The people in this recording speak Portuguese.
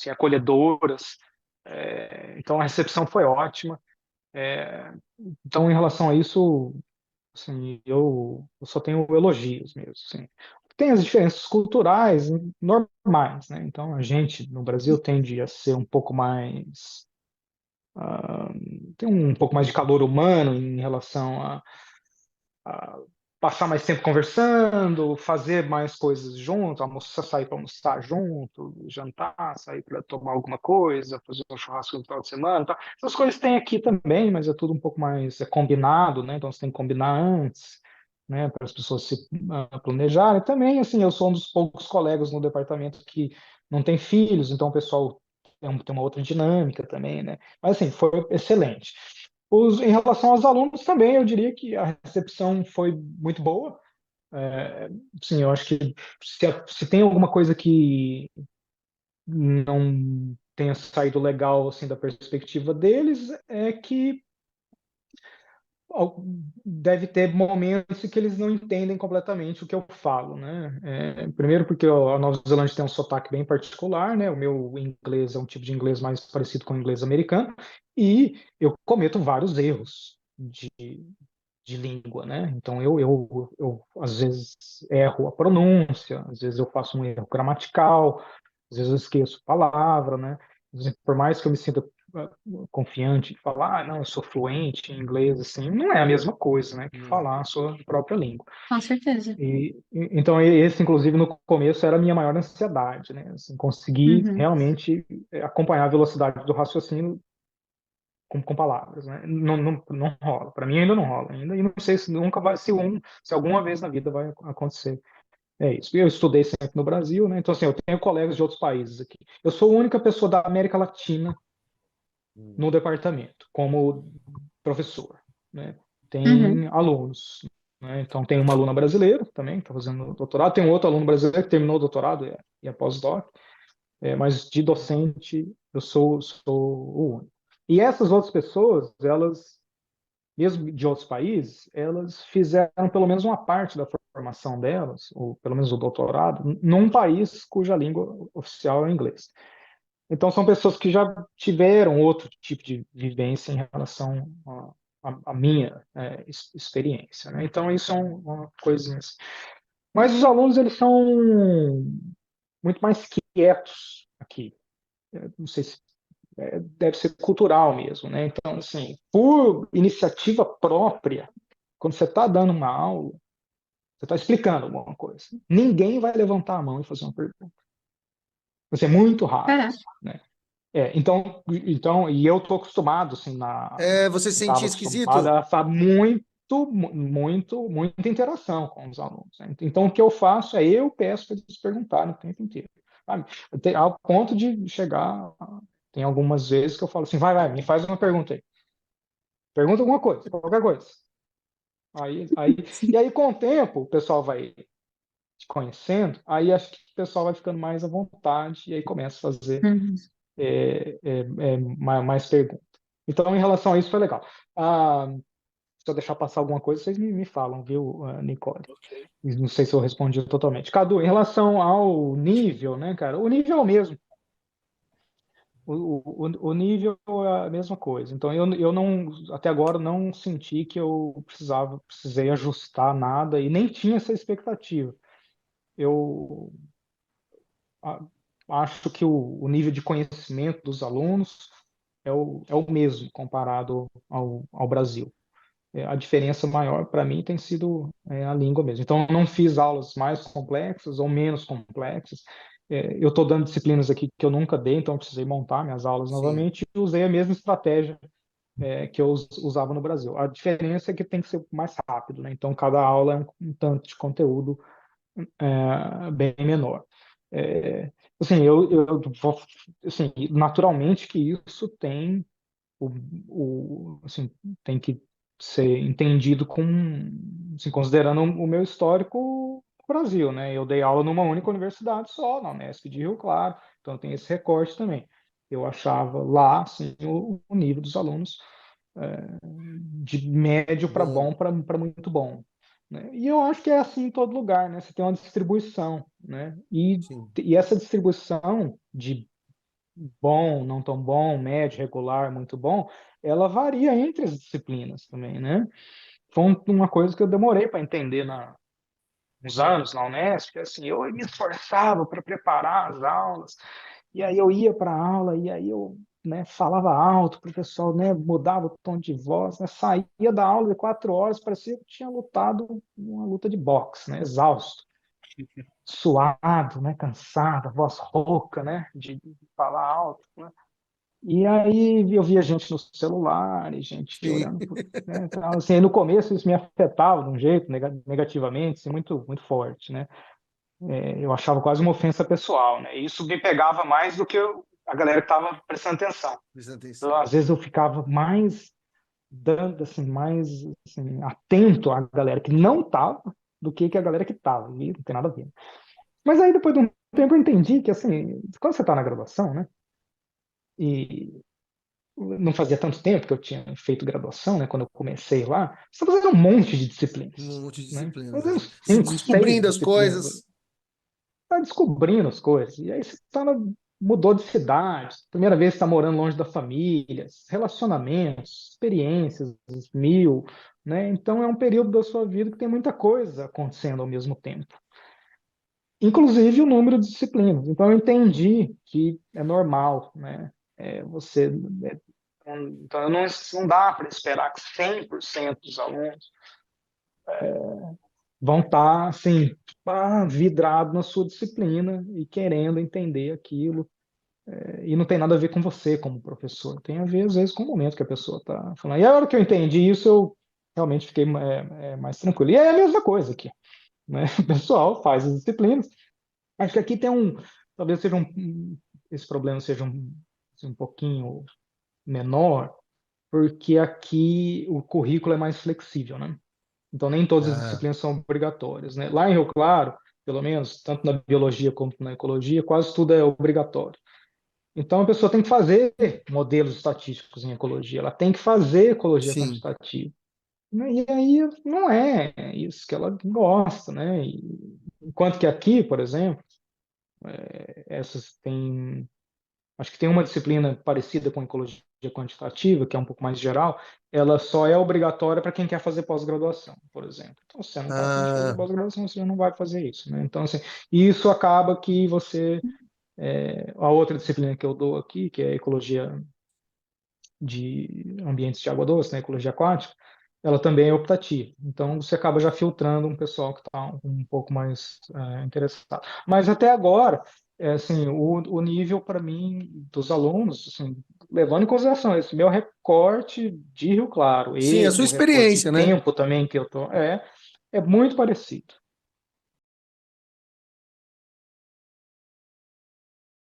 assim, acolhedoras. Então a recepção foi ótima. Então, em relação a isso, assim, eu só tenho elogios mesmo, assim. Tem as diferenças culturais normais, né? Então, a gente no Brasil tende a ser um pouco mais, ah, tem um pouco mais de calor humano em relação a passar mais tempo conversando, fazer mais coisas junto, almoçar, sair para almoçar junto, jantar, sair para tomar alguma coisa, fazer um churrasco no final de semana, tá? Essas coisas tem aqui também, mas é tudo um pouco mais combinado, né? Então você tem que combinar antes, né? Para as pessoas se planejarem. Também, assim, eu sou um dos poucos colegas no departamento que não tem filhos, então o pessoal tem uma outra dinâmica também, né? Mas assim, foi excelente. Em relação aos alunos também, eu diria que a recepção foi muito boa. Sim, eu acho que se tem alguma coisa que não tenha saído legal assim da perspectiva deles, é que deve ter momentos em que eles não entendem completamente o que eu falo, né? Primeiro porque a Nova Zelândia tem um sotaque bem particular, né? O meu inglês é um tipo de inglês mais parecido com o inglês americano, e eu cometo vários erros de língua, né? Então eu às vezes erro a pronúncia, às vezes eu faço um erro gramatical, às vezes eu esqueço palavra, né? Por mais que eu me sinta confiante em falar, não, eu sou fluente em inglês, assim, não é a mesma coisa, né, que falar a sua própria língua. Com certeza. Então esse, inclusive, no começo era a minha maior ansiedade, né? Assim, conseguir Uhum. realmente acompanhar a velocidade do raciocínio com palavras, né? Não rola. Para mim ainda não rola ainda, e não sei se nunca vai, se alguma vez na vida vai acontecer. É isso. Eu estudei sempre no Brasil, né? Então assim, eu tenho colegas de outros países aqui. Eu sou a única pessoa da América Latina no departamento como professor, né? Uhum. Tem alunos, né? Então tem uma aluna brasileira também que está fazendo doutorado, tem um outro aluno brasileiro que terminou o doutorado e é pós-doc. Mas de docente eu sou o único. E essas outras pessoas, elas, mesmo de outros países, elas fizeram pelo menos uma parte da formação delas, ou pelo menos o doutorado, num país cuja língua oficial é inglês. Então, são pessoas que já tiveram outro tipo de vivência em relação à minha experiência, né? Então, isso é uma coisinha assim. Mas os alunos, eles são muito mais quietos aqui. Não sei se deve ser cultural mesmo, né? Então, assim, por iniciativa própria, quando você está dando uma aula, você está explicando alguma coisa, ninguém vai levantar a mão e fazer uma pergunta. Vai ser muito raro, Caraca. né? E eu tô acostumado, assim, Você se estava sentia acostumado esquisito? a estar muita interação com os alunos, né? Então, o que eu faço é eu peço para eles perguntarem o tempo inteiro, sabe? Ao ponto de chegar, tem algumas vezes que eu falo assim, vai, me faz uma pergunta aí. Pergunta alguma coisa, qualquer coisa. E aí, com o tempo, o pessoal vai te conhecendo, aí acho que o pessoal vai ficando mais à vontade e aí começa a fazer Uhum. mais perguntas. Então, em relação a isso, foi legal. Ah, se eu deixar passar alguma coisa, vocês me falam, viu, Nicole? Não sei se eu respondi totalmente. Cadu, em relação ao nível, né, cara? O nível é o mesmo. O nível é a mesma coisa. Então, eu não, até agora, não senti que eu precisei ajustar nada e nem tinha essa expectativa. Eu a- acho que o nível de conhecimento dos alunos é o mesmo comparado ao Brasil. A diferença maior para mim tem sido a língua mesmo. Então, eu não fiz aulas mais complexas ou menos complexas. Eu estou dando disciplinas aqui que eu nunca dei, então eu precisei montar minhas aulas Sim. novamente e usei a mesma estratégia que eu usava no Brasil. A diferença é que tem que ser mais rápido, né? Então, cada aula é um tanto de conteúdo bem menor. É, assim, naturalmente que isso assim, tem que ser entendido assim, considerando o meu histórico no Brasil, né? Eu dei aula numa única universidade só, na Unesp de Rio Claro, então tem esse recorte também. Eu achava lá, assim, o nível dos alunos de médio para Bom, bom para muito bom, né? E eu acho que é assim em todo lugar, né? Você tem uma distribuição, né? E, sim. e essa distribuição bom, não tão bom, médio, regular, muito bom, ela varia entre as disciplinas também, né? Foi uma coisa que eu demorei para entender uns anos na Unesp, assim, eu me esforçava para preparar as aulas, e aí eu ia para a aula, e aí eu, né, falava alto para o pessoal, né, mudava o tom de voz, né, saía da aula de 4 horas, parecia que tinha lutado uma luta de boxe, né, exausto, suado, né, cansado, voz rouca, né, de falar alto, né. E aí eu via gente no celular, e gente Sim. olhando, né, então, assim, no começo isso me afetava de um jeito negativamente, assim, muito, muito forte, né. Eu achava quase uma ofensa pessoal, né? E isso me pegava mais do que a galera que estava prestando atenção. Prestando Então, atenção. às vezes eu ficava mais dando, assim, mais assim, atento à galera que não estava do que a galera que estava. E não tem nada a ver. Mas aí depois de um tempo eu entendi que assim, quando você está na graduação, né? E não fazia tanto tempo que eu tinha feito graduação, né? Quando eu comecei lá, você está fazendo um monte de Um disciplinas, monte de né? disciplinas, Fazendo assim. Se cinco, seis descobrindo as disciplinas, coisas. tá descobrindo as coisas. E aí você mudou de cidade, primeira vez está morando longe da família, relacionamentos, experiências, mil, né? Então é um período da sua vida que tem muita coisa acontecendo ao mesmo tempo, inclusive o número de disciplinas. Então eu entendi que é normal, né? Você então não dá para esperar que 100% dos alunos vão estar assim, vidrado na sua disciplina e querendo entender aquilo. E não tem nada a ver com você como professor, tem a ver, às vezes, com o momento que a pessoa está falando. E a hora que eu entendi isso, eu realmente fiquei mais tranquilo. E é a mesma coisa aqui, né? O pessoal faz as disciplinas. Acho que aqui tem talvez seja esse problema seja assim, um pouquinho menor, porque aqui o currículo é mais flexível, né? Então, nem todas as Ah, disciplinas são obrigatórias, né? Lá em Rio Claro, pelo menos, tanto na biologia como na ecologia, quase tudo é obrigatório. Então, a pessoa tem que fazer modelos estatísticos em ecologia, ela tem que fazer ecologia sim. quantitativa, né? E aí não é isso que ela gosta, né? Enquanto que aqui, por exemplo, essas tem, acho que tem uma disciplina parecida com ecologia quantitativa, que é um pouco mais geral, ela só é obrigatória para quem quer fazer pós-graduação, por exemplo. Então, se você não está afim de fazer Ah, pós-graduação, você já não vai fazer isso, né? Então, assim, isso acaba que a outra disciplina que eu dou aqui, que é ecologia de ambientes de água doce, né, ecologia aquática, ela também é optativa. Então, você acaba já filtrando um pessoal que está um pouco mais interessado. Mas até agora, assim, o nível para mim dos alunos, assim, levando em consideração esse meu recorte de Rio Claro sim, a e sua o recorte de experiência, né? tempo também que eu tô, é muito parecido.